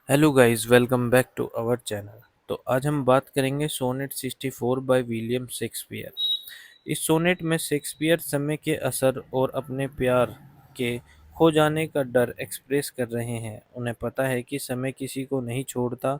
Hello guys, welcome back to our channel. तो आज हम बात करेंगे सोनेट 64 बाय विलियम शेक्सपियर। इस सोनेट में शेक्सपियर समय के असर और अपने प्यार के खो जाने का डर एक्सप्रेस कर रहे हैं। उन्हें पता है कि समय किसी को नहीं छोड़ता,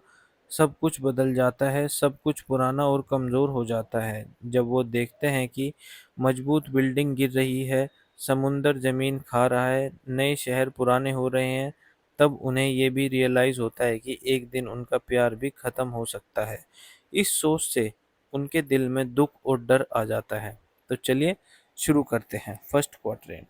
सब कुछ बदल जाता है, सब कुछ पुराना और कमज़ोर हो जाता है। जब वो देखते हैं कि मजबूत बिल्डिंग गिर रही है, समुंदर ज़मीन खा रहा है, नए शहर पुराने हो रहे हैं, तब उन्हें ये भी रियलाइज़ होता है कि एक दिन उनका प्यार भी ख़त्म हो सकता है। इस सोच से उनके दिल में दुख और डर आ जाता है। तो चलिए शुरू करते हैं। First quadrant.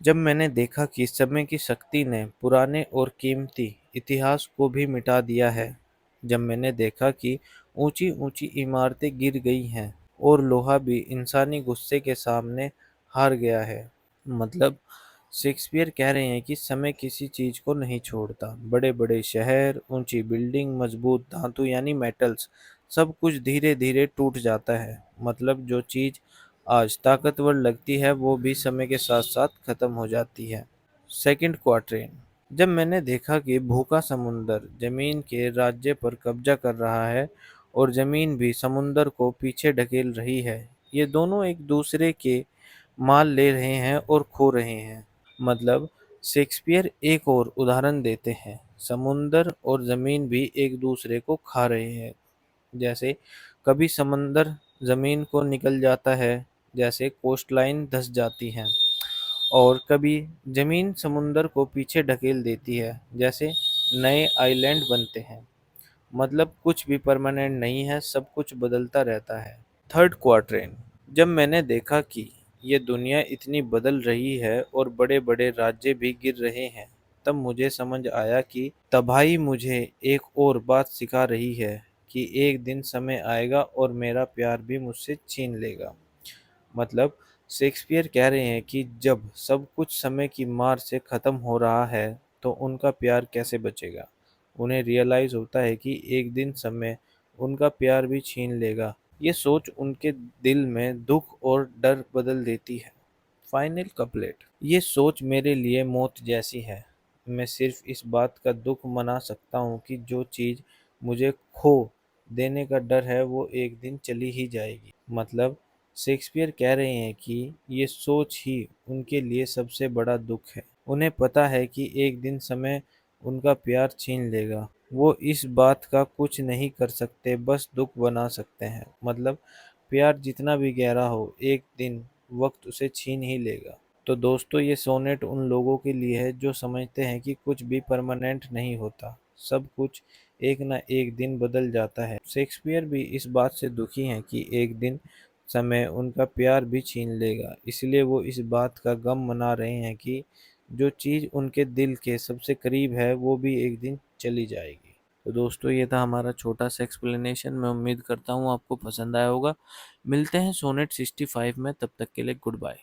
जब मैंने देखा कि समय की शक्ति ने पुराने और कीमती इतिहास को भी मिटा दिया है, जब मैंने देखा कि ऊंची ऊंची इमारतें गिर गई हैं और लोहा भी इंसानी गुस्से के सामने हार गया है। मतलब शेक्सपियर कह रहे हैं कि समय किसी चीज को नहीं छोड़ता। बड़े बड़े शहर, ऊंची बिल्डिंग, मजबूत धातु यानी मेटल्स, सब कुछ धीरे धीरे टूट जाता है। मतलब जो चीज आज ताकतवर लगती है वो भी समय के साथ साथ खत्म हो जाती है। सेकंड क्वार्टेन। जब मैंने देखा कि भूखा समुंदर जमीन के राज्य पर कब्जा कर रहा है और जमीन भी समुंदर को पीछे ढकेल रही है, ये दोनों एक दूसरे के माल ले रहे हैं और खो रहे हैं। मतलब शेक्सपियर एक और उदाहरण देते हैं, समुंदर और जमीन भी एक दूसरे को खा रहे हैं। जैसे कभी समंदर जमीन को निकल जाता है, जैसे कोस्टलाइन धंस जाती है, और कभी जमीन समुंदर को पीछे ढकेल देती है, जैसे नए आइलैंड बनते हैं। मतलब कुछ भी परमानेंट नहीं है, सब कुछ बदलता रहता है। थर्ड क्वार्टेन। जब मैंने देखा कि ये दुनिया इतनी बदल रही है और बड़े बड़े राज्य भी गिर रहे हैं, तब मुझे समझ आया कि तबाही मुझे एक और बात सिखा रही है कि एक दिन समय आएगा और मेरा प्यार भी मुझसे छीन लेगा। मतलब शेक्सपियर कह रहे हैं कि जब सब कुछ समय की मार से खत्म हो रहा है, तो उनका प्यार कैसे बचेगा। उन्हें रियलाइज होता है कि एक दिन समय उनका प्यार भी छीन लेगा। ये सोच उनके दिल में दुख और डर बदल देती है। Final couplet. ये सोच मेरे लिए मौत जैसी है। मैं सिर्फ इस बात का दुख मना सकता हूँ कि जो चीज़ मुझे खो देने का डर है वो एक दिन चली ही जाएगी। मतलब शेक्सपियर कह रहे हैं कि ये सोच ही उनके लिए सबसे बड़ा दुख है। उन्हें पता है कि एक दिन समय उनका प्यार छीन लेगा। वो इस बात का कुछ नहीं कर सकते, बस दुख बना सकते हैं। मतलब प्यार जितना भी गहरा हो, एक दिन वक्त उसे छीन ही लेगा। तो दोस्तों, ये सोनेट उन लोगों के लिए है जो समझते हैं कि कुछ भी परमानेंट नहीं होता, सब कुछ एक ना एक दिन बदल जाता है। शेक्सपियर भी इस बात से दुखी हैं कि एक दिन समय उनका प्यार भी छीन लेगा, इसलिए वो इस बात का गम मना रहे हैं कि जो चीज़ उनके दिल के सबसे करीब है वो भी एक दिन चली जाएगी। तो दोस्तों, ये था हमारा छोटा सा एक्सप्लेनेशन। मैं उम्मीद करता हूँ आपको पसंद आया होगा। मिलते हैं सोनेट 65 में, तब तक के लिए गुड बाय।